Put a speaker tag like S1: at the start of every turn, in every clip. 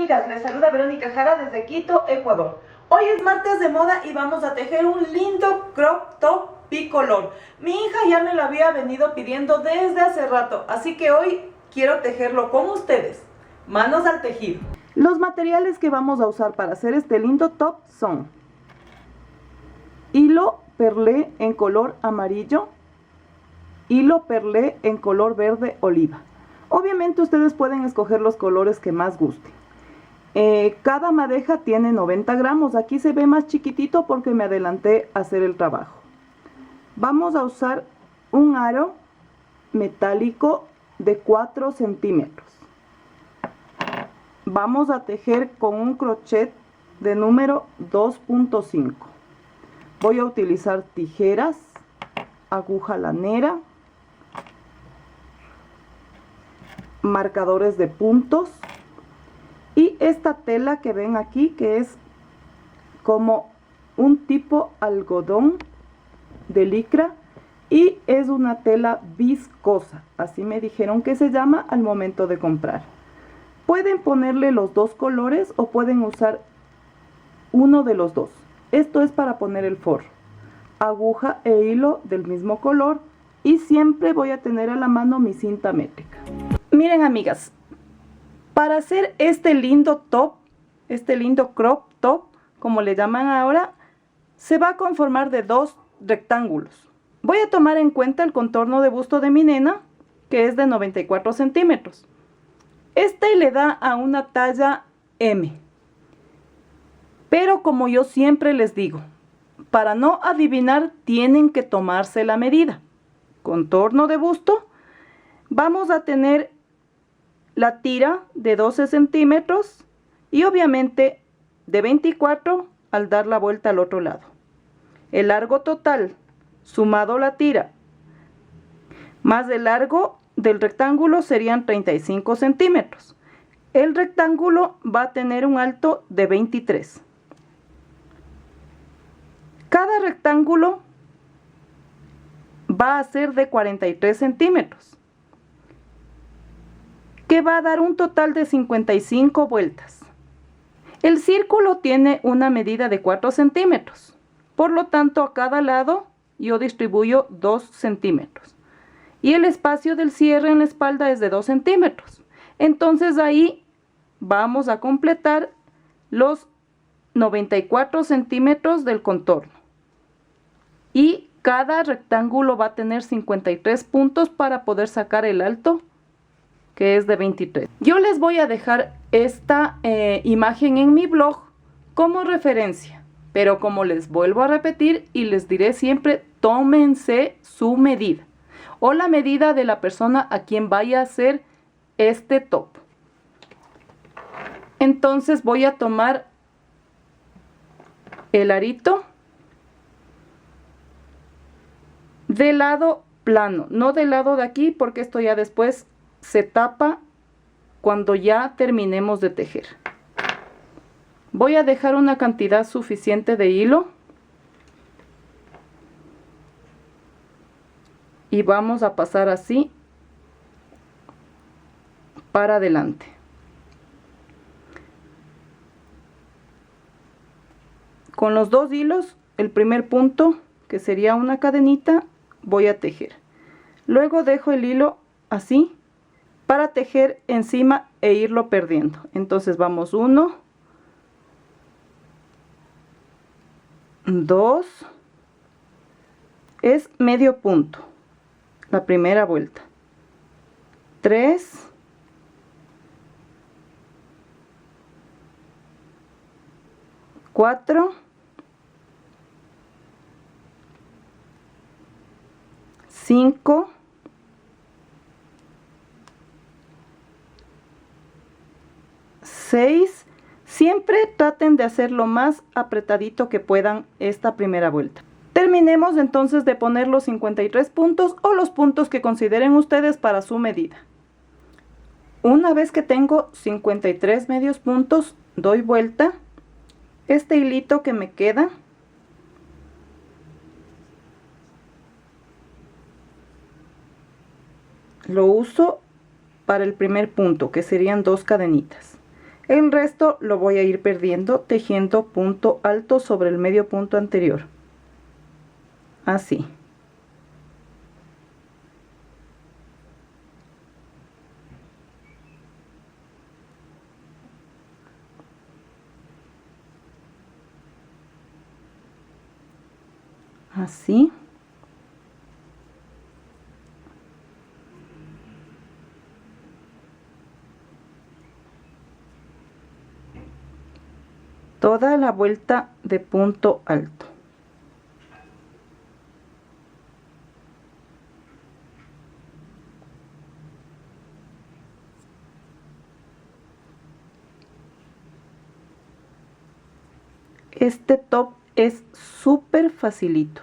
S1: amigas, les saluda Verónica Jara desde Quito, Ecuador. Hoy es martes de moda y vamos a tejer un lindo crop top bicolor. Mi hija ya me lo había venido pidiendo desde hace rato, así que hoy quiero tejerlo con ustedes. Manos al tejido. Los materiales que vamos a usar para hacer este lindo top son hilo perlé en color amarillo, hilo perlé en color verde oliva. Obviamente ustedes pueden escoger los colores que más gusten. Cada madeja tiene 90 gramos. Aquí se ve más chiquitito porque me adelanté a hacer el trabajo. Vamos a usar un aro metálico de 4 centímetros. Vamos a tejer con un crochet de número 2.5. Voy a utilizar tijeras, aguja lanera, marcadores de puntos y esta tela que ven aquí, que es como un tipo algodón de licra y es una tela viscosa, así me dijeron que se llama al momento de comprar. Pueden ponerle los dos colores o pueden usar uno de los dos. Esto es para poner el forro. Aguja e hilo del mismo color y siempre voy a tener a la mano mi cinta métrica. Miren, amigas, para hacer este lindo top, este lindo crop top, como le llaman ahora, se va a conformar de dos rectángulos. Voy a tomar en cuenta el contorno de busto de mi nena, que es de 94 centímetros. Este le da a una talla M. Pero como yo siempre les digo, para no adivinar tienen que tomarse la medida. Contorno de busto, vamos a tener la tira de 12 centímetros y obviamente de 24 al dar la vuelta al otro lado. El largo total, sumado la tira, más el largo del rectángulo serían 35 centímetros. El rectángulo va a tener un alto de 23. Cada rectángulo va a ser de 43 centímetros. Que va a dar un total de 55 vueltas. El círculo tiene una medida de 4 centímetros. Por lo tanto, a cada lado yo distribuyo 2 centímetros. Y el espacio del cierre en la espalda es de 2 centímetros. Entonces ahí vamos a completar los 94 centímetros del contorno. Y cada rectángulo va a tener 53 puntos para poder sacar el alto, que es de 23. Yo les voy a dejar esta imagen en mi blog como referencia, pero como les vuelvo a repetir y les diré siempre, tómense su medida o la medida de la persona a quien vaya a hacer este top. Entonces voy a tomar el arito del lado plano, no del lado de aquí, porque esto ya después se tapa cuando ya terminemos de tejer. Voy a dejar una cantidad suficiente de hilo y vamos a pasar así para adelante. Con los dos hilos, el primer punto, que sería una cadenita, voy a tejer. Luego dejo el hilo así para tejer encima e irlo perdiendo. Entonces vamos 1, 2, es medio punto, la primera vuelta, 3, 4, 5, 6, siempre traten de hacer lo más apretadito que puedan esta primera vuelta. Terminemos entonces de poner los 53 puntos o los puntos que consideren ustedes para su medida. Una vez que tengo 53 medios puntos, doy vuelta. Este hilito que me queda, lo uso para el primer punto, que serían 2 cadenitas. El resto lo voy a ir perdiendo tejiendo punto alto sobre el medio punto anterior. Así. Así. Toda la vuelta de punto alto. Este top es súper facilito.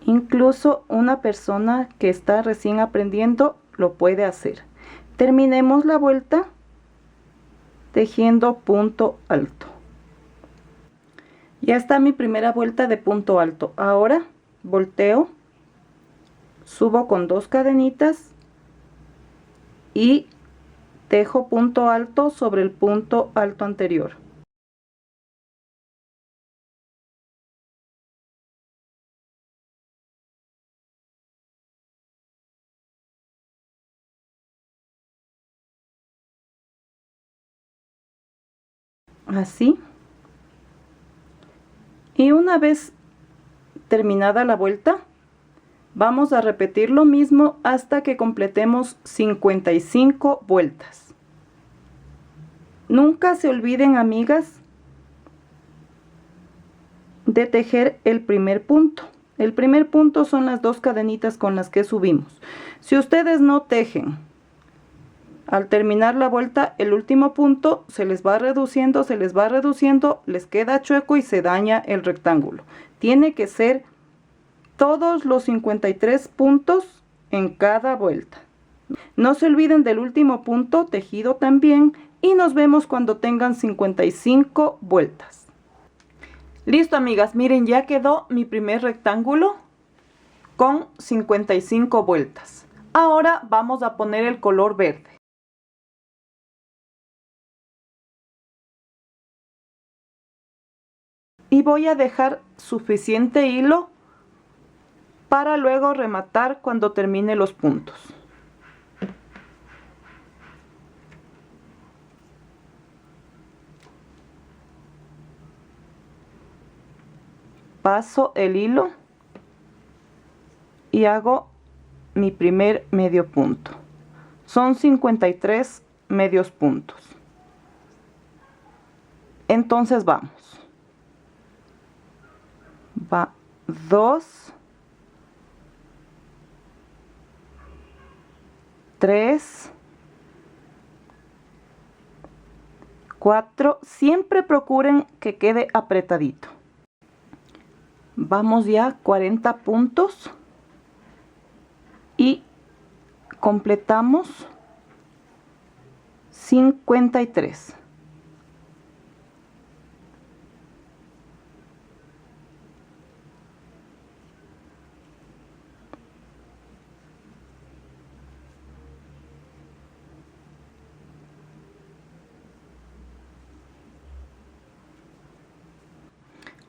S1: Incluso una persona que está recién aprendiendo lo puede hacer. Terminemos la vuelta tejiendo punto alto. Ya está mi primera vuelta de punto alto. Ahora volteo, subo con 2 cadenitas y tejo punto alto sobre el punto alto anterior. Así. Y una vez terminada la vuelta, vamos a repetir lo mismo hasta que completemos 55 vueltas. Nunca se olviden, amigas, de tejer el primer punto. El primer punto son las 2 cadenitas con las que subimos. Si ustedes no tejen al terminar la vuelta el último punto, se les va reduciendo, les queda chueco y se daña el rectángulo. Tiene que ser todos los 53 puntos en cada vuelta. No se olviden del último punto tejido también y nos vemos cuando tengan 55 vueltas. Listo, amigas, miren, ya quedó mi primer rectángulo con 55 vueltas. Ahora vamos a poner el color verde. Y voy a dejar suficiente hilo para luego rematar cuando termine los puntos. Paso el hilo y hago mi primer medio punto. Son 53 medios puntos. Entonces vamos. Va 2, 3, 4, siempre procuren que quede apretadito. Vamos ya 40 puntos y completamos 53.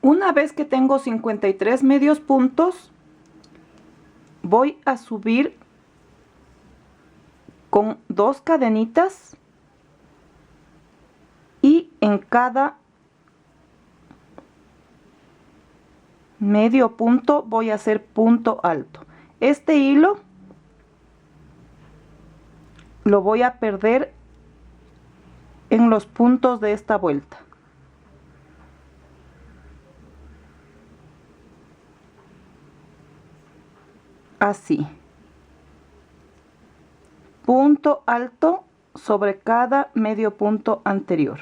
S1: Una vez que tengo 53 medios puntos, voy a subir con 2 cadenitas y en cada medio punto voy a hacer punto alto. Este hilo lo voy a perder en los puntos de esta vuelta. Así. Punto alto sobre cada medio punto anterior.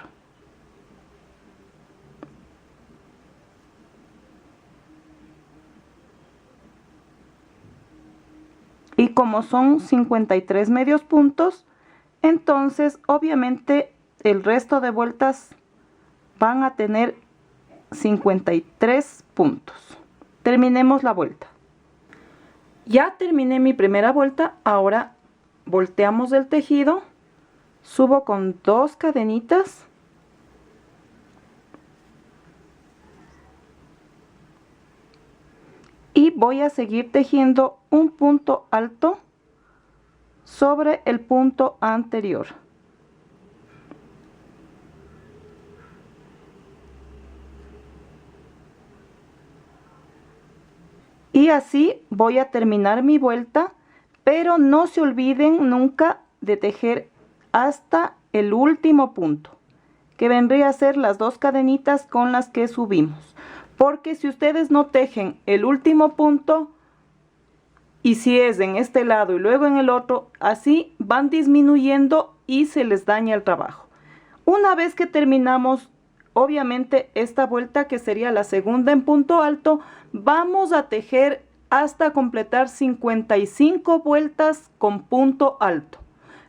S1: Y como son 53 medios puntos, entonces obviamente el resto de vueltas van a tener 53 puntos. Terminemos la vuelta. Ya terminé mi primera vuelta, ahora volteamos el tejido, subo con 2 cadenitas y voy a seguir tejiendo un punto alto sobre el punto anterior. Y así voy a terminar mi vuelta, pero no se olviden nunca de tejer hasta el último punto, que vendría a ser las 2 cadenitas con las que subimos. Porque si ustedes no tejen el último punto, y si es en este lado y luego en el otro, así van disminuyendo y se les daña el trabajo. Una vez que terminamos, obviamente, esta vuelta, que sería la segunda en punto alto, vamos a tejer hasta completar 55 vueltas con punto alto.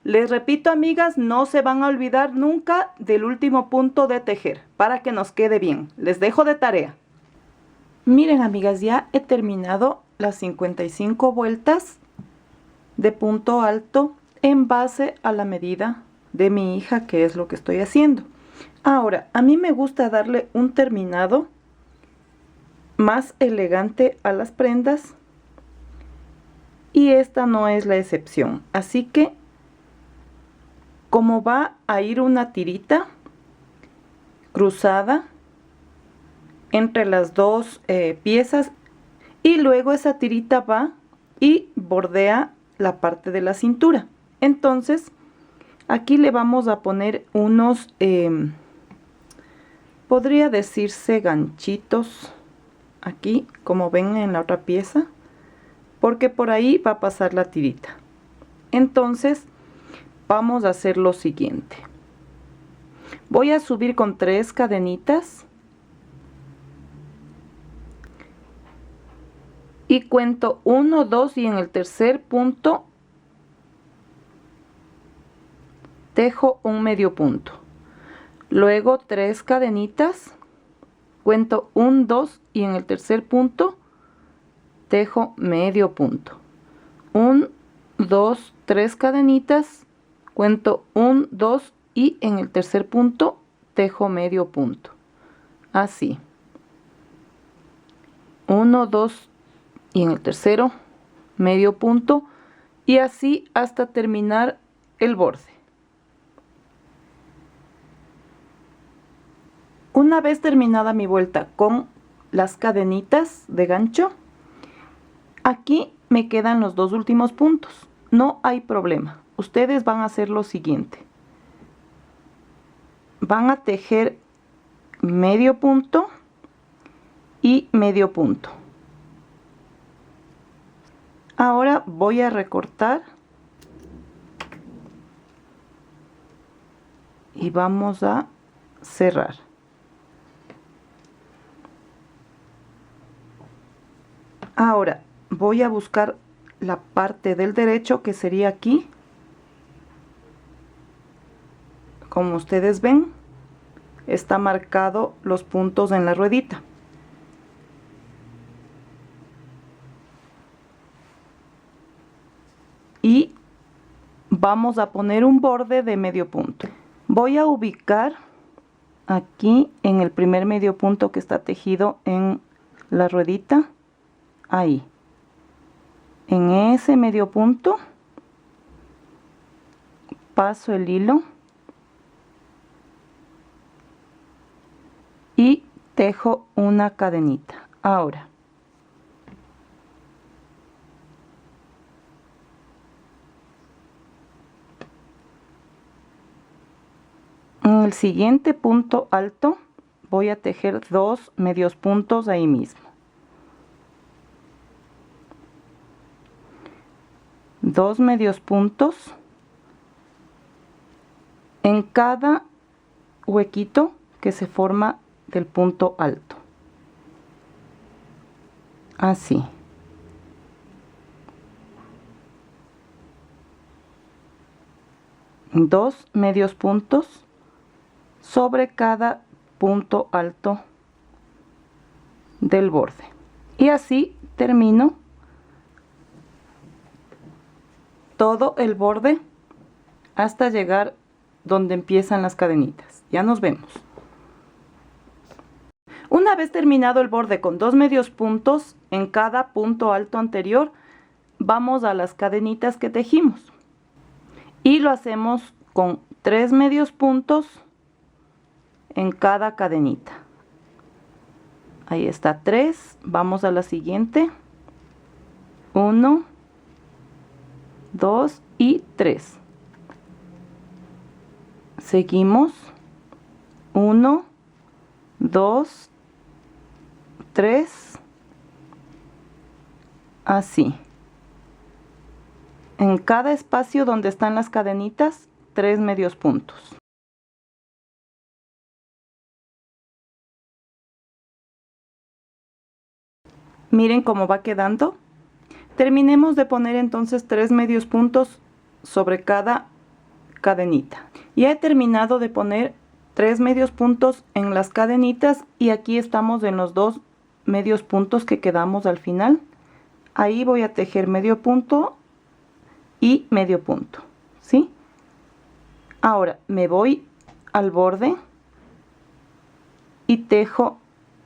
S1: Les repito, amigas, no se van a olvidar nunca del último punto de tejer para que nos quede bien. Les dejo de tarea. Miren, amigas, ya he terminado las 55 vueltas de punto alto en base a la medida de mi hija, que es lo que estoy haciendo. Ahora, a mí me gusta darle un terminado más elegante a las prendas y esta no es la excepción. Así que, como va a ir una tirita cruzada entre las dos piezas, y luego esa tirita va y bordea la parte de la cintura. Entonces, aquí le vamos a poner unos, podría decirse ganchitos, aquí, como ven en la otra pieza, porque por ahí va a pasar la tirita. Entonces, vamos a hacer lo siguiente. Voy a subir con 3 cadenitas y cuento 1, 2 y en el tercer punto tejo un medio punto. Luego 3 cadenitas, cuento 1, 2 y en el tercer punto tejo medio punto. 1, 2, 3 cadenitas, cuento 1, 2 y en el tercer punto tejo medio punto. Así. 1, 2 y en el tercero medio punto, y así hasta terminar el borde. Una vez terminada mi vuelta con las cadenitas de gancho, aquí me quedan los 2 últimos puntos. No hay problema. Ustedes van a hacer lo siguiente. Van a tejer medio punto y medio punto. Ahora voy a recortar y vamos a cerrar. Ahora voy a buscar la parte del derecho, que sería aquí. Como ustedes ven, está marcado los puntos en la ruedita. Y vamos a poner un borde de medio punto. Voy a ubicar aquí en el primer medio punto que está tejido en la ruedita, ahí. En ese medio punto paso el hilo y tejo una cadenita. Ahora, en el siguiente punto alto voy a tejer 2 medios puntos ahí mismo. 2 medios puntos en cada huequito que se forma del punto alto. Así. Dos medios puntos sobre cada punto alto del borde. Y así termino todo el borde hasta llegar donde empiezan las cadenitas. Ya nos vemos. Una vez terminado el borde con 2 medios puntos en cada punto alto anterior, vamos a las cadenitas que tejimos y lo hacemos con 3 medios puntos en cada cadenita. Ahí está, 3. Vamos a la siguiente. 1, 2 y 3. Seguimos. 1, 2, 3. Así. En cada espacio donde están las cadenitas, 3 medios puntos. Miren cómo va quedando. Terminemos de poner entonces 3 medios puntos sobre cada cadenita. Ya he terminado de poner 3 medios puntos en las cadenitas y aquí estamos en los 2 medios puntos que quedamos al final. Ahí voy a tejer medio punto y medio punto, ¿sí? Ahora me voy al borde y tejo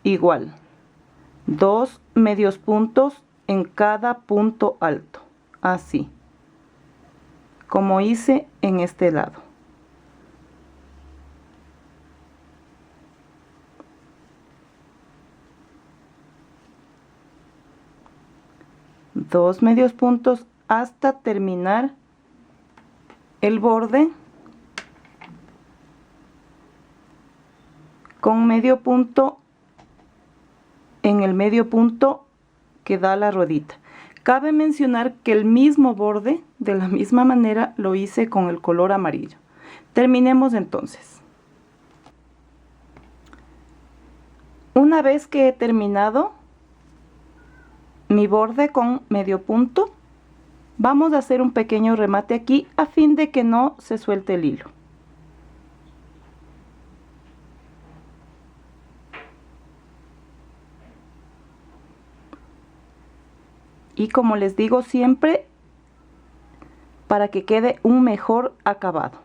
S1: igual 2 medios puntos en cada punto alto, así como hice en este lado. Dos medios puntos hasta terminar el borde con medio punto en el medio punto que da la ruedita. Cabe mencionar que el mismo borde, de la misma manera, lo hice con el color amarillo. Terminemos entonces. Una vez que he terminado mi borde con medio punto, vamos a hacer un pequeño remate aquí a fin de que no se suelte el hilo. Y como les digo siempre, para que quede un mejor acabado.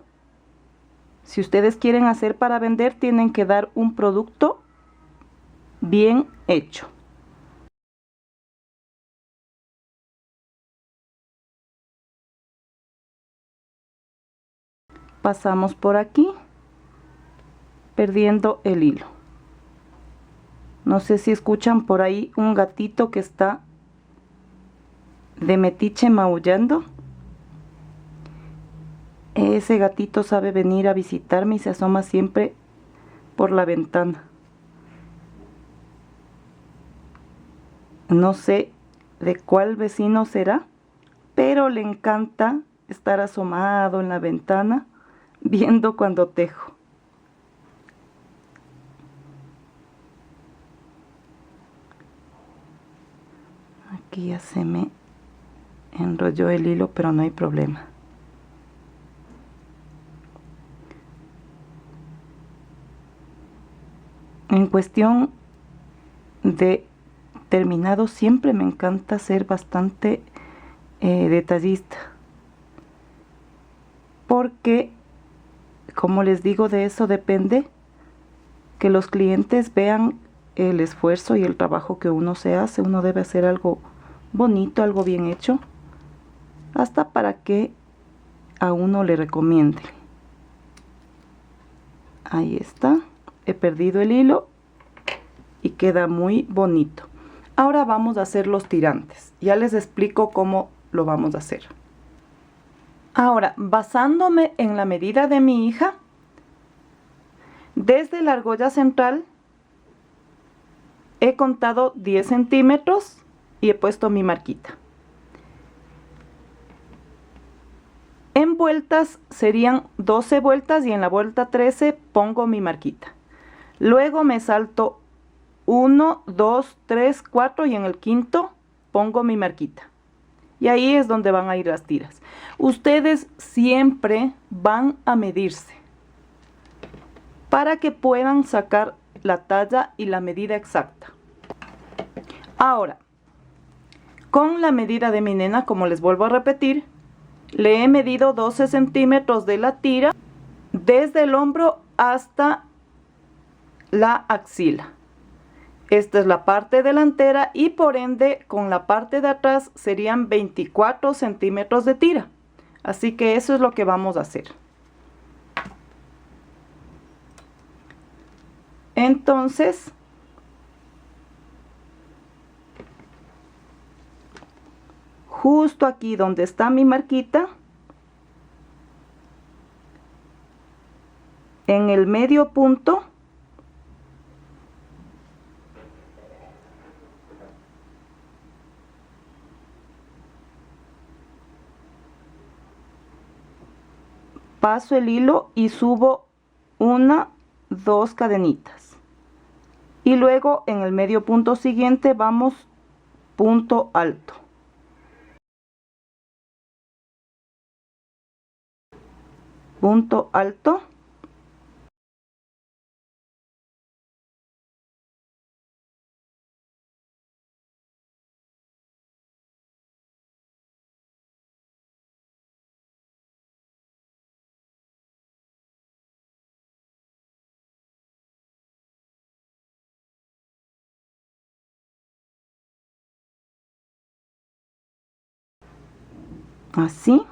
S1: Si ustedes quieren hacer para vender, tienen que dar un producto bien hecho. Pasamos por aquí, perdiendo el hilo. No sé si escuchan por ahí un gatito que está de metiche maullando. Ese gatito sabe venir a visitarme y se asoma siempre por la ventana. No sé de cuál vecino será, pero le encanta estar asomado en la ventana viendo cuando tejo. Aquí ya se me enrolló el hilo, pero no hay problema. En cuestión de terminado, siempre me encanta ser bastante detallista, porque como les digo, de eso depende que los clientes vean el esfuerzo y el trabajo que uno se hace. Uno debe hacer algo bonito, algo bien hecho, hasta para que a uno le recomienden. Ahí está, he perdido el hilo y queda muy bonito. Ahora vamos a hacer los tirantes. Ya les explico cómo lo vamos a hacer. Ahora, basándome en la medida de mi hija, desde la argolla central he contado 10 centímetros y he puesto mi marquita. En vueltas serían 12 vueltas y en la vuelta 13 pongo mi marquita. Luego me salto 1, 2, 3, 4 y en el quinto pongo mi marquita. Y ahí es donde van a ir las tiras. Ustedes siempre van a medirse para que puedan sacar la talla y la medida exacta. Ahora, con la medida de mi nena, como les vuelvo a repetir, le he medido 12 centímetros de la tira desde el hombro hasta la axila. Esta es la parte delantera y por ende con la parte de atrás serían 24 centímetros de tira. Así que eso es lo que vamos a hacer. Entonces, justo aquí donde está mi marquita, en el medio punto, paso el hilo y subo una, dos cadenitas. Y luego en el medio punto siguiente vamos punto alto. Punto alto. Así.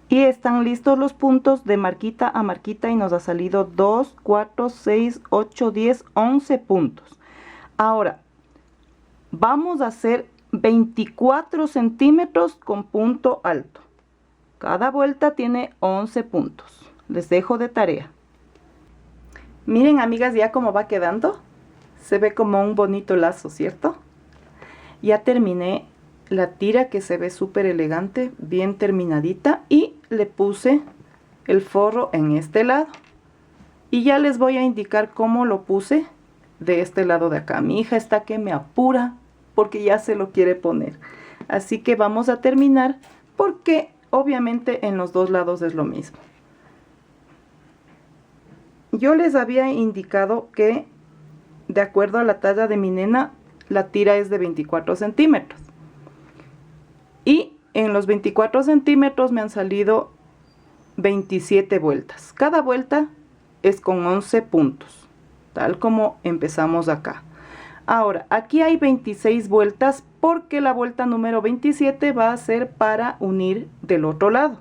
S1: Y están listos los puntos de marquita a marquita y nos ha salido 2, 4, 6, 8, 10, 11 puntos. Ahora, vamos a hacer 24 centímetros con punto alto. Cada vuelta tiene 11 puntos. Les dejo de tarea. Miren, amigas, ya cómo va quedando. Se ve como un bonito lazo, ¿cierto? Ya terminé la tira, que se ve súper elegante, bien terminadita, y le puse el forro en este lado. Y ya les voy a indicar cómo lo puse de este lado de acá. Mi hija está que me apura porque ya se lo quiere poner. Así que vamos a terminar porque obviamente en los dos lados es lo mismo. Yo les había indicado que de acuerdo a la talla de mi nena, la tira es de 24 centímetros. Y en los 24 centímetros me han salido 27 vueltas. Cada vuelta es con 11 puntos, tal como empezamos acá. Ahora, aquí hay 26 vueltas porque la vuelta número 27 va a ser para unir del otro lado.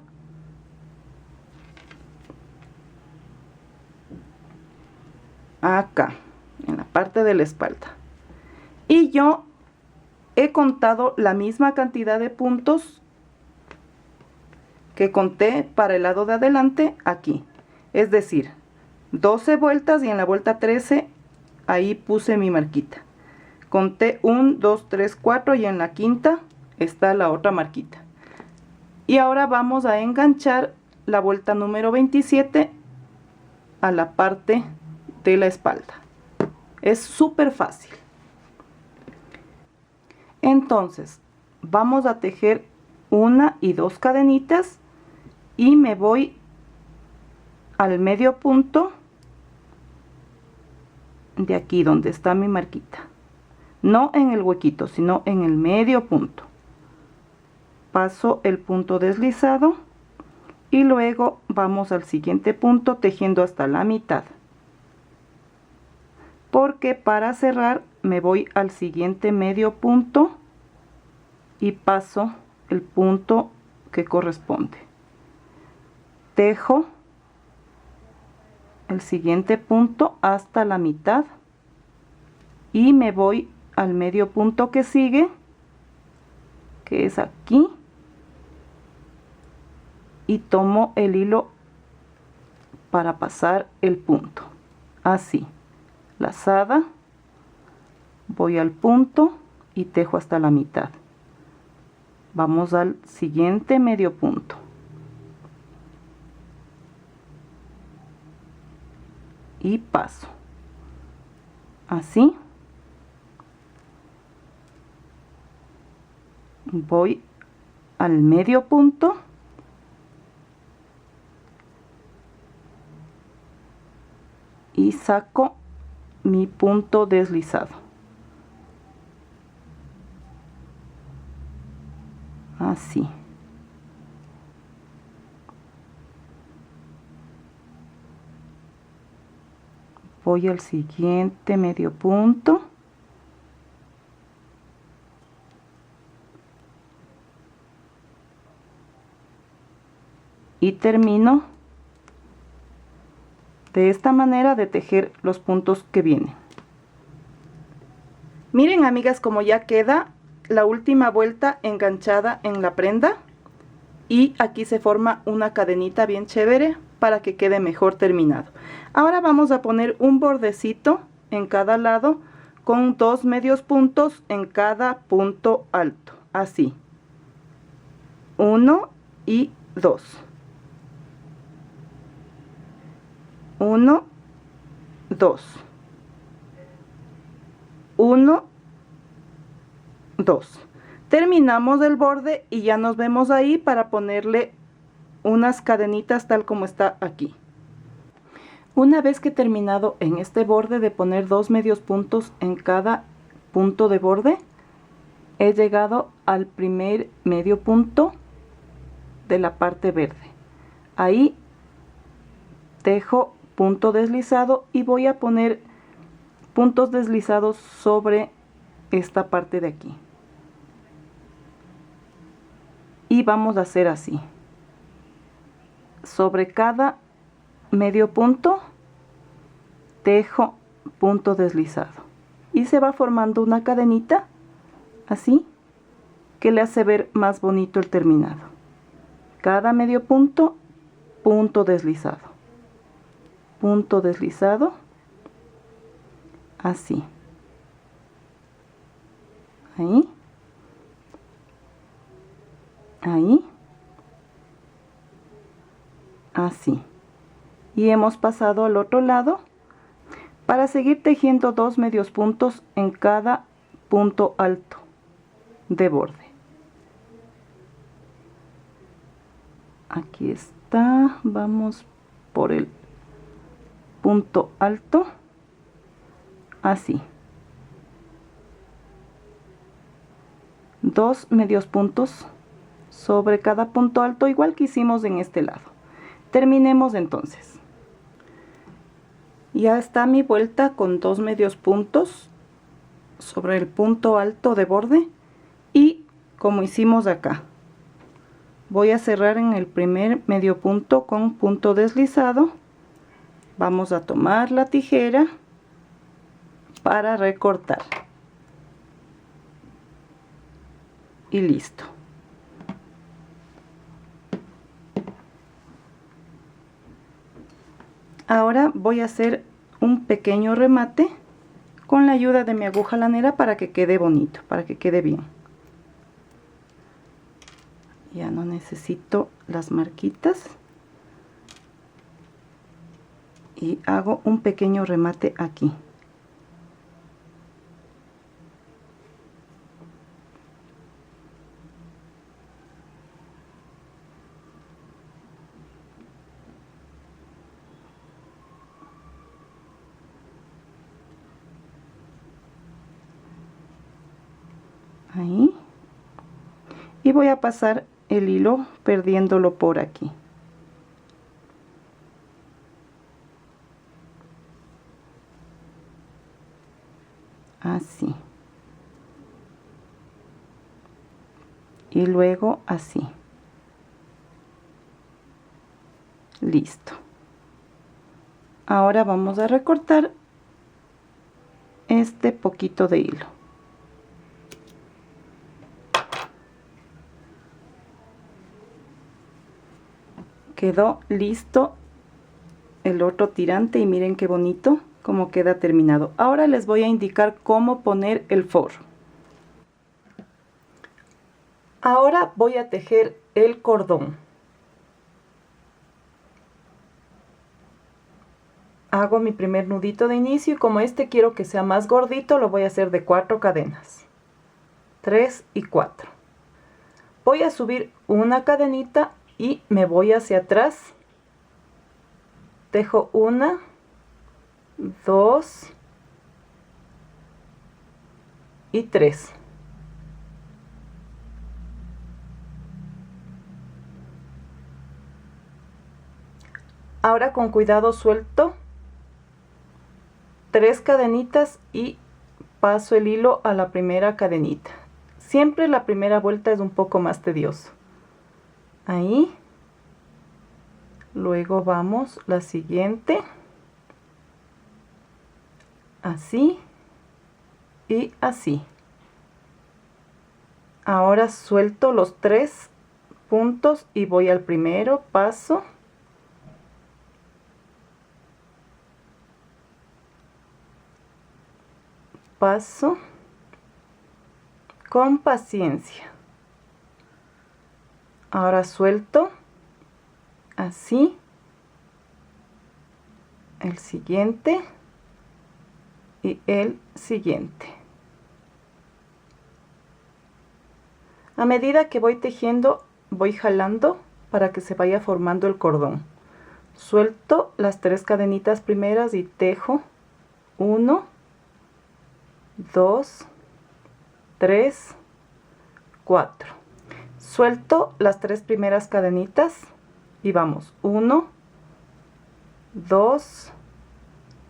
S1: Acá, en la parte de la espalda. Y yo he contado la misma cantidad de puntos que conté para el lado de adelante aquí. Es decir, 12 vueltas y en la vuelta 13 ahí puse mi marquita. Conté 1, 2, 3, 4 y en la quinta está la otra marquita. Y ahora vamos a enganchar la vuelta número 27 a la parte de la espalda. Es súper fácil. Entonces vamos a tejer 1 y 2 cadenitas y me voy al medio punto de aquí donde está mi marquita, no en el huequito sino en el medio punto. Paso el punto deslizado y luego vamos al siguiente punto tejiendo hasta la mitad, porque para cerrar me voy al siguiente medio punto y paso el punto que corresponde. Tejo el siguiente punto hasta la mitad y me voy al medio punto que sigue, que es aquí, y tomo el hilo para pasar el punto. Así, lazada, voy al punto y tejo hasta la mitad. Vamos al siguiente medio punto. Y paso. Así. Voy al medio punto. y saco mi punto deslizado. Así. Voy al siguiente medio punto. Y termino de esta manera de tejer los puntos que vienen. Miren, amigas, como ya queda la última vuelta enganchada en la prenda, y aquí se forma una cadenita bien chévere para que quede mejor terminado. Ahora vamos a poner un bordecito en cada lado con 2 medios puntos en cada punto alto, así, 1 y 2, 1, 2, 1, 2. Terminamos el borde y ya nos vemos ahí para ponerle unas cadenitas tal como está aquí. Una vez que he terminado en este borde de poner 2 medios puntos en cada punto de borde, he llegado al primer medio punto de la parte verde. Ahí tejo punto deslizado y voy a poner puntos deslizados sobre esta parte de aquí. Y vamos a hacer así. Sobre cada medio punto tejo punto deslizado. Y se va formando una cadenita así que le hace ver más bonito el terminado. Cada medio punto, punto deslizado. Punto deslizado. Así. Ahí. Ahí, así, y hemos pasado al otro lado para seguir tejiendo 2 medios puntos en cada punto alto de borde. Aquí está, vamos por el punto alto, así, 2 medios puntos sobre cada punto alto, igual que hicimos en este lado. Terminemos entonces. Ya está mi vuelta con 2 medios puntos sobre el punto alto de borde, y como hicimos acá, voy a cerrar en el primer medio punto con punto deslizado. Vamos a tomar la tijera para recortar y listo. Ahora voy a hacer un pequeño remate con la ayuda de mi aguja lanera para que quede bonito, para que quede bien. Ya no necesito las marquitas. Y hago un pequeño remate aquí. Ahí, y voy a pasar el hilo perdiéndolo por aquí. Así, y luego así. Listo. Ahora vamos a recortar este poquito de hilo. Quedó listo el otro tirante y miren qué bonito cómo queda terminado. Ahora les voy a indicar cómo poner el forro. Ahora voy a tejer el cordón. Hago mi primer nudito de inicio y como este quiero que sea más gordito, lo voy a hacer de 4 cadenas. 3 y 4. Voy a subir una cadenita y me voy hacia atrás, tejo una, 2 y 3. Ahora con cuidado suelto 3 cadenitas y paso el hilo a la primera cadenita. Siempre la primera vuelta es un poco más tedioso. Ahí. Luego vamos la siguiente. Así y así. Ahora suelto los 3 puntos y voy al primero, paso. Paso. Con paciencia. Ahora suelto. Así. El siguiente. Y el siguiente. A medida que voy tejiendo, voy jalando para que se vaya formando el cordón. Suelto las 3 cadenitas primeras y tejo 1, 2, 3, 4. Suelto las 3 primeras cadenitas y vamos 1, 2,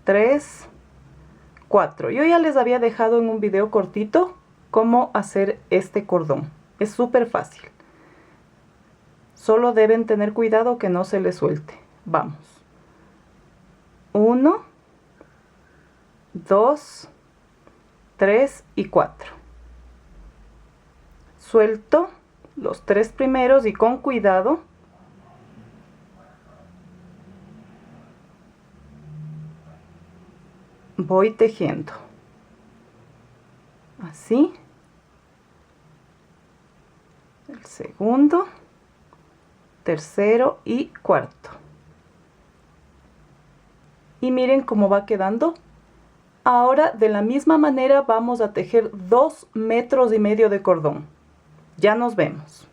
S1: 3, 4. Yo ya les había dejado en un video cortito cómo hacer este cordón. Es súper fácil. Solo deben tener cuidado que no se les suelte. Vamos. 1, 2, 3 y 4. Suelto los 3 primeros y con cuidado voy tejiendo. Así. El segundo, tercero y cuarto. Y miren cómo va quedando. Ahora de la misma manera vamos a tejer 2,5 metros de cordón. Ya nos vemos.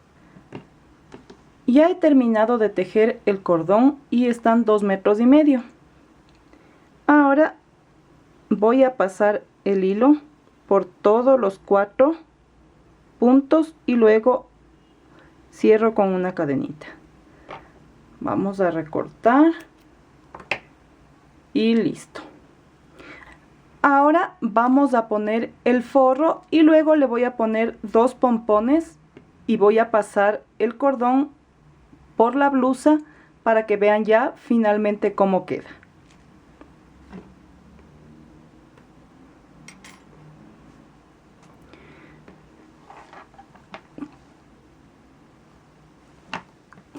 S1: Ya he terminado de tejer el cordón y están 2,5 metros. Ahora voy a pasar el hilo por todos los 4 puntos y luego cierro con una cadenita. Vamos a recortar y listo. Ahora vamos a poner el forro y luego le voy a poner 2 pompones y voy a pasar el cordón por la blusa para que vean ya finalmente cómo queda.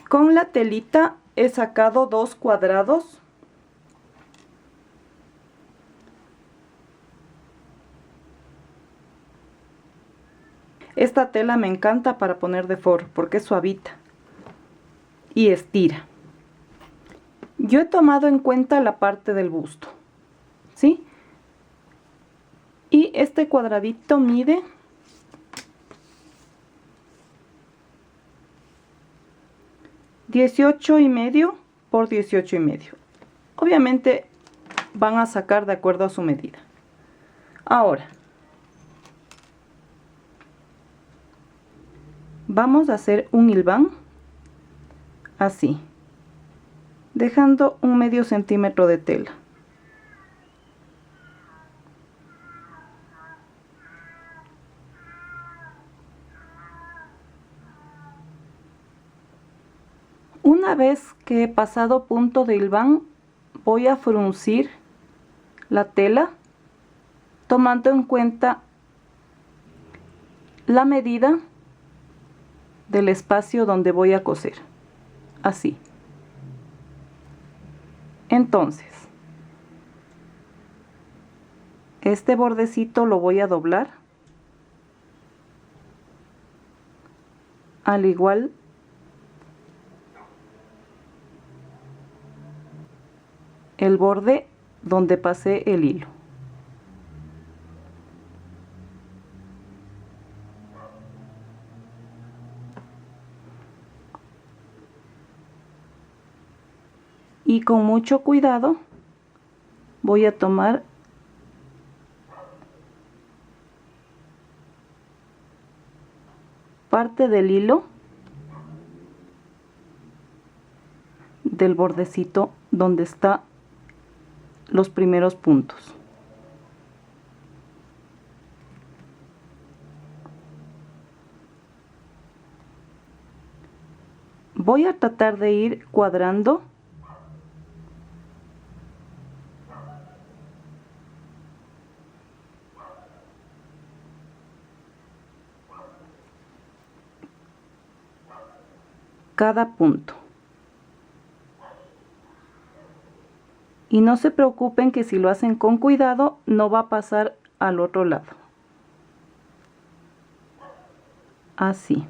S1: Con la telita he sacado 2 cuadrados. Esta tela me encanta para poner de forro porque es suavita y estira. Yo he tomado en cuenta la parte del busto, ¿sí? Y este cuadradito mide 18,5 por 18,5. Obviamente van a sacar de acuerdo a su medida. Ahora vamos a hacer un hilván así, dejando un medio centímetro de tela. Una vez que he pasado punto de hilván, voy a fruncir la tela tomando en cuenta la medida del espacio donde voy a coser. Así. Entonces, este bordecito lo voy a doblar, al igual el borde donde pasé el hilo. Y con mucho cuidado voy a tomar parte del hilo del bordecito donde está los primeros puntos. Voy a tratar de ir cuadrando cada punto. Y no se preocupen que si lo hacen con cuidado no va a pasar al otro lado. Así.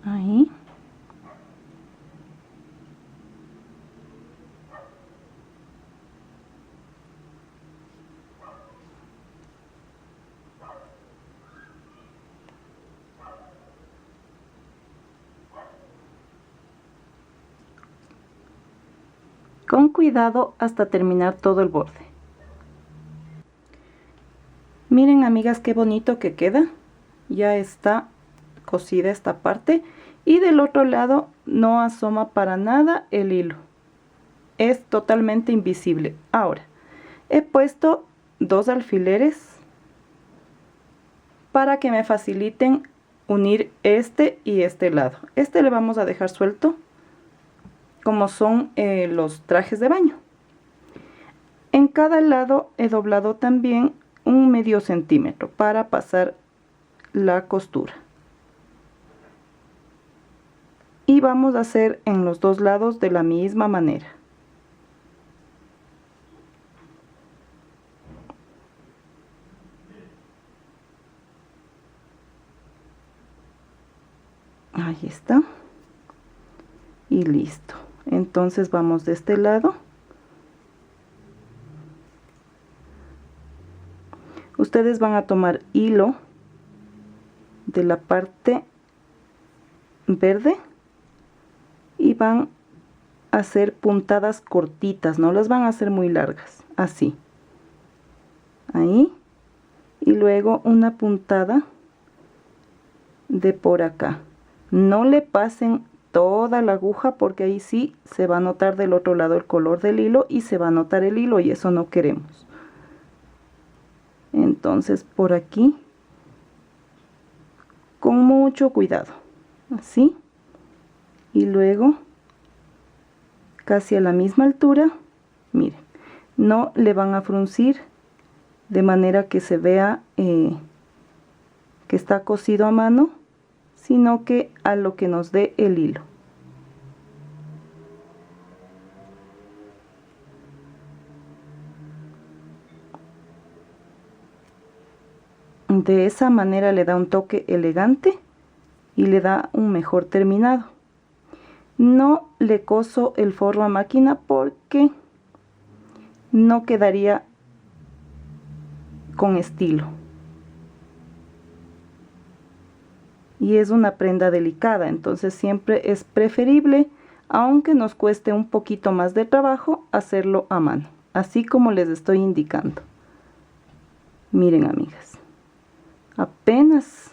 S1: Ahí. Con cuidado hasta terminar todo el borde. Miren, amigas, qué bonito que queda. Ya está cosida esta parte y del otro lado no asoma para nada el hilo, es totalmente invisible. Ahora he puesto 2 alfileres para que me faciliten unir este y este lado. Este le vamos a dejar suelto como son los trajes de baño. En cada lado he doblado también un medio centímetro para pasar la costura. Y vamos a hacer en los dos lados de la misma manera. Ahí está. Y listo. Entonces vamos de este lado. Ustedes van a tomar hilo de la parte verde y van a hacer puntadas cortitas, no las van a hacer muy largas, así, ahí, y luego una puntada de por acá. No le pasen toda la aguja porque ahí sí se va a notar del otro lado el color del hilo y se va a notar el hilo y eso no queremos. Entonces por aquí con mucho cuidado, así, y luego casi a la misma altura, miren, no le van a fruncir de manera que se vea que está cosido a mano, sino que a lo que nos dé el hilo. De esa manera le da un toque elegante y le da un mejor terminado. No le coso el forro a máquina porque no quedaría con estilo. Y es una prenda delicada, entonces siempre es preferible, aunque nos cueste un poquito más de trabajo, hacerlo a mano, así como les estoy indicando. Miren, amigas, apenas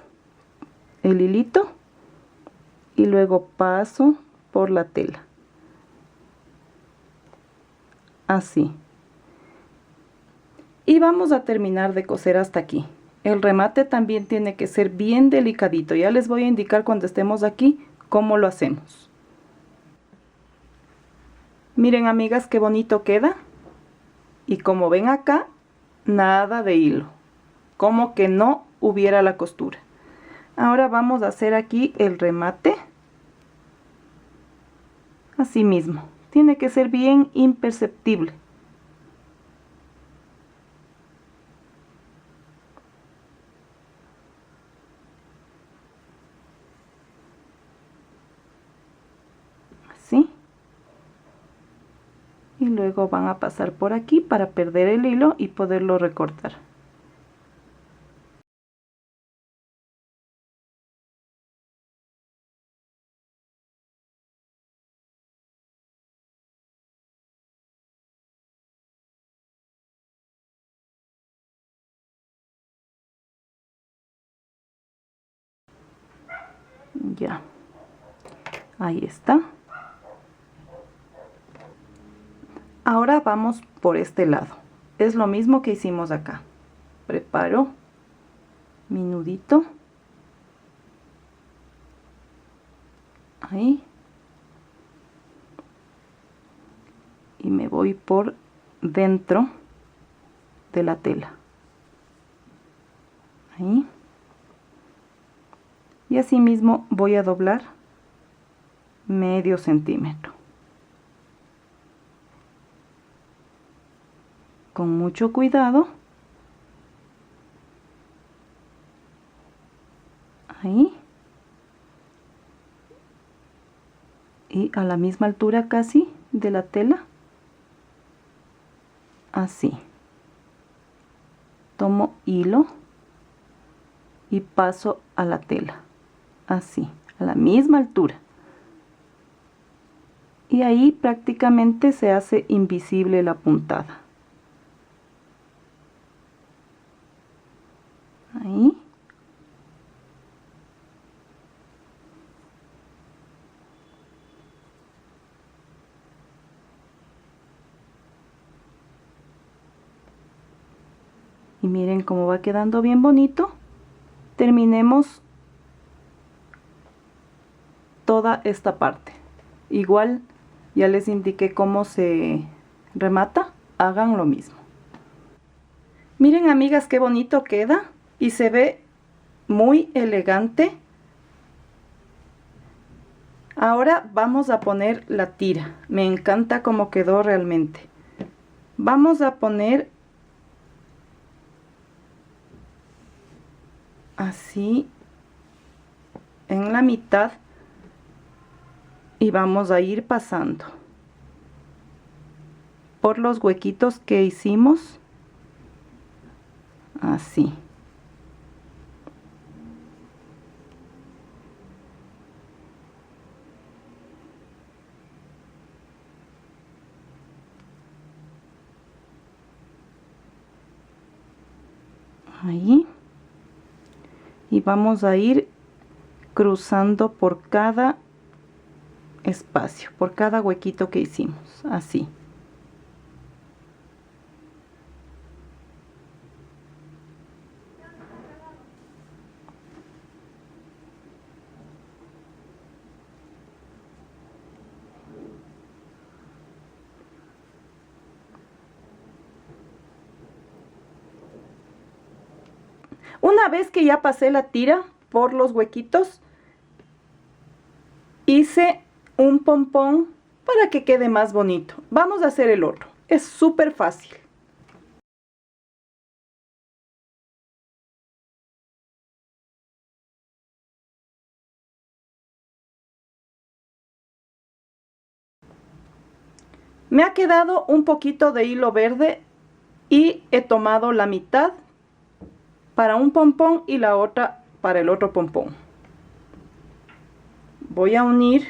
S1: el hilito y luego paso por la tela, así. Y vamos a terminar de coser hasta aquí. el remate también tiene que ser bien delicadito. Ya les voy a indicar cuando estemos aquí cómo lo hacemos. Miren, amigas, qué bonito queda. Y como ven acá, nada de hilo, como que no hubiera la costura. Ahora vamos a hacer aquí el remate. Así mismo, tiene que ser bien imperceptible. Así. Y luego van a pasar por aquí para perder el hilo y poderlo recortar. Ya, ahí está. Ahora vamos por este lado. Es lo mismo que hicimos acá. Preparo mi nudito. Ahí. Y me voy por dentro de la tela. Ahí. Y así mismo voy a doblar medio centímetro. Con mucho cuidado. Ahí. Y a la misma altura casi de la tela. Así. Tomo hilo y paso a la tela. Así, a la misma altura. Y ahí prácticamente se hace invisible la puntada. Ahí. Y miren cómo va quedando bien bonito. Terminemos toda esta parte. Igual ya les indiqué cómo se remata. Hagan lo mismo. Miren, amigas, qué bonito queda. Y se ve muy elegante. Ahora vamos a poner la tira. Me encanta cómo quedó realmente. Vamos a poner así en la mitad y vamos a ir pasando por los huequitos que hicimos. Así. Ahí. Y vamos a ir cruzando por cada espacio, por cada huequito que hicimos, así. Una vez que ya pasé la tira por los huequitos, hice un pompón para que quede más bonito. Vamos a hacer el otro. Es súper fácil. Me ha quedado un poquito de hilo verde y he tomado la mitad para un pompón y la otra para el otro pompón. Voy a unir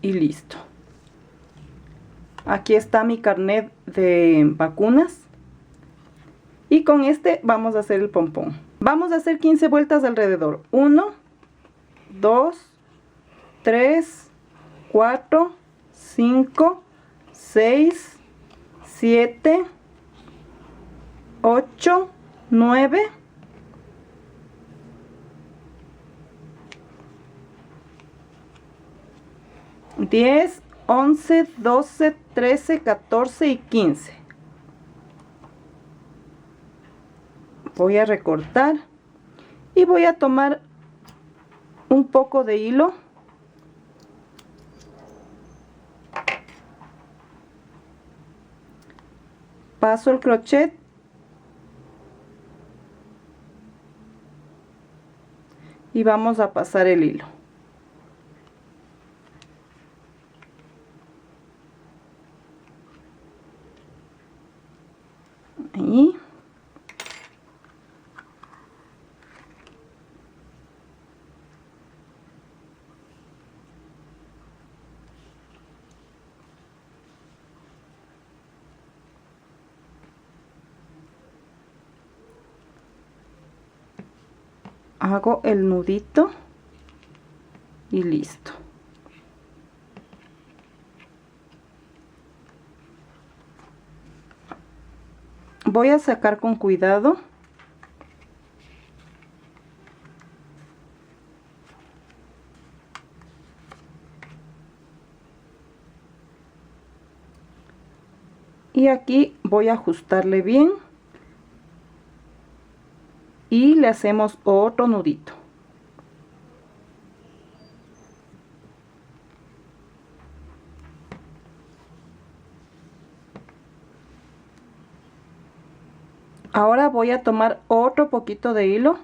S1: y listo. Aquí está mi carnet de vacunas y con este vamos a hacer el pompón. Vamos a hacer 15 vueltas alrededor. 1, 2, 3, 4, 5, 6, 7, 8, 9, 10, 11, 12, 13, 14 y 15. Voy a recortar y voy a tomar un poco de hilo. Paso el crochet y vamos a pasar el hilo. Ahí. Hago el nudito y listo. Voy a sacar con cuidado. Y aquí voy a ajustarle bien. Y le hacemos otro nudito. Ahora voy a tomar otro poquito de hilo.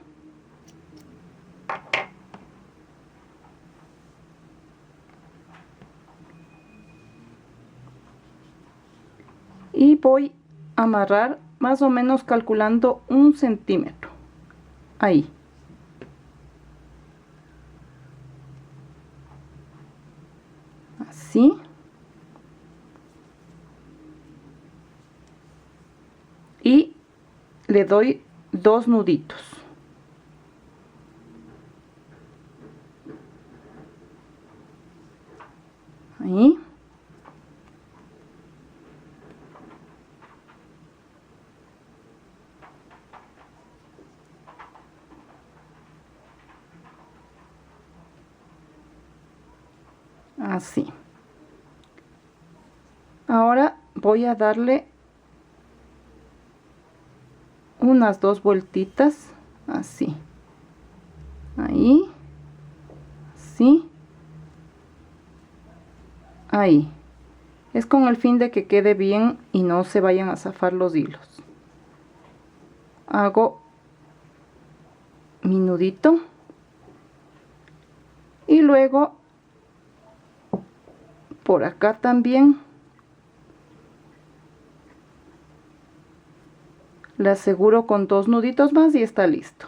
S1: Y voy a amarrar más o menos calculando 1 centímetro. Ahí. Así. Y le doy 2 nuditos. Ahí. Así. Ahora voy a darle unas 2 vueltitas así. Ahí. Así. Ahí. Es con el fin de que quede bien y no se vayan a zafar los hilos. Hago mi nudito y luego por acá también le aseguro con 2 nuditos más y está listo.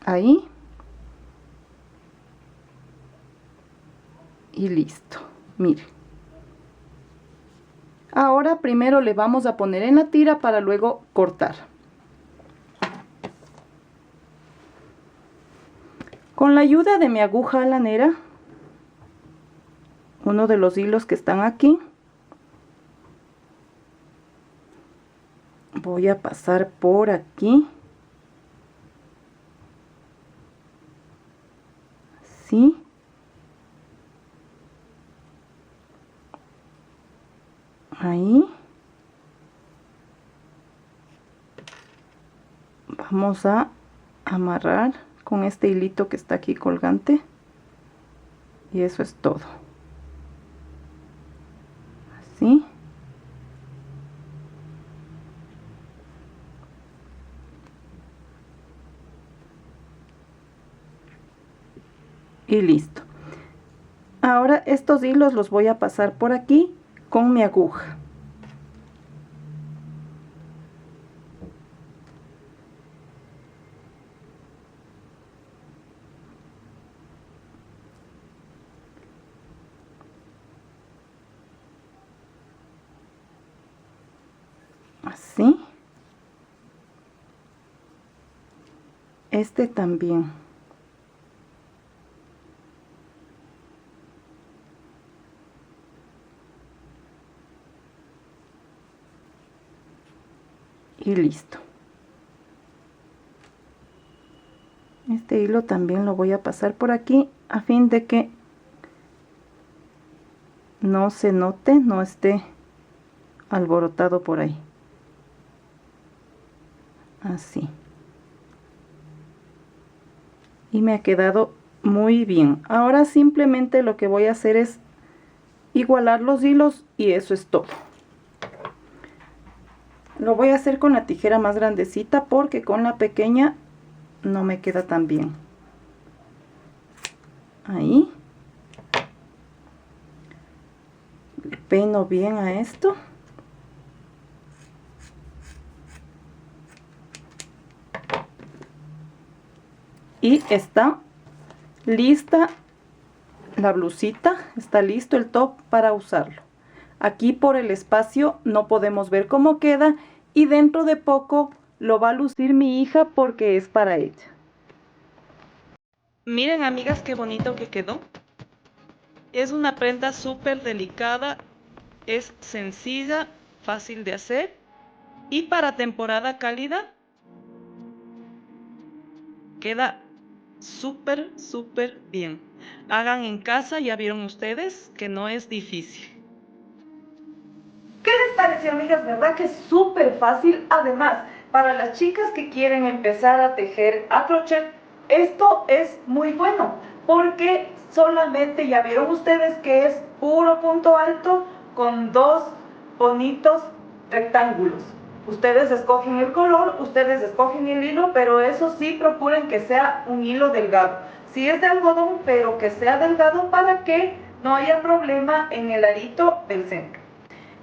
S1: Ahí. Y listo. Miren. Ahora primero le vamos a poner en la tira para luego cortar. Con la ayuda de mi aguja lanera, uno de los hilos que están aquí, voy a pasar por aquí. Así. Ahí. Vamos a amarrar con este hilito que está aquí colgante. Y eso es todo. Así. Y listo. Ahora estos hilos los voy a pasar por aquí con mi aguja. Así. Este también. y listo. Este hilo también lo voy a pasar por aquí a fin de que no se note, no esté alborotado por ahí. Así. Y me ha quedado muy bien. Ahora simplemente lo que voy a hacer es igualar los hilos y eso es todo. Lo voy a hacer con la tijera más grandecita porque con la pequeña no me queda tan bien. Ahí. Le peino bien a esto. Y está lista la blusita, está listo el top para usarlo. Aquí por el espacio no podemos ver cómo queda y dentro de poco lo va a lucir mi hija porque es para ella. Miren, amigas, qué bonito que quedó. Es una prenda súper delicada, es sencilla, fácil de hacer y para temporada cálida queda súper bien. Hagan en casa, ya vieron ustedes que no es difícil. ¿Qué les pareció, amigas? ¿Verdad que es súper fácil? Además, para las chicas que quieren empezar a tejer a crochet, esto es muy bueno porque solamente ya vieron ustedes que es puro punto alto con dos bonitos rectángulos. Ustedes escogen el color, ustedes escogen el hilo, pero eso sí procuren que sea un hilo delgado. Si es de algodón, pero que sea delgado para que no haya problema en el arito del centro.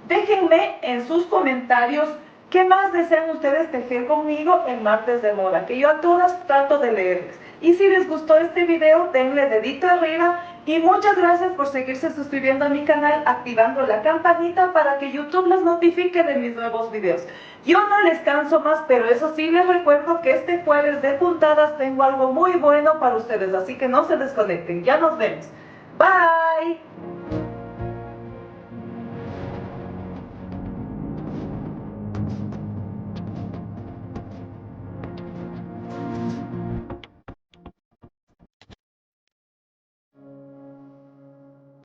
S1: Déjenme en sus comentarios qué más desean ustedes tejer conmigo en Martes de Moda, que yo a todas trato de leerles. Y si les gustó este video, denle dedito arriba y muchas gracias por seguirse suscribiendo a mi canal, activando la campanita para que YouTube les notifique de mis nuevos videos. Yo no les canso más, pero eso sí les recuerdo que este jueves de puntadas tengo algo muy bueno para ustedes, así que no se desconecten. Ya nos vemos. Bye.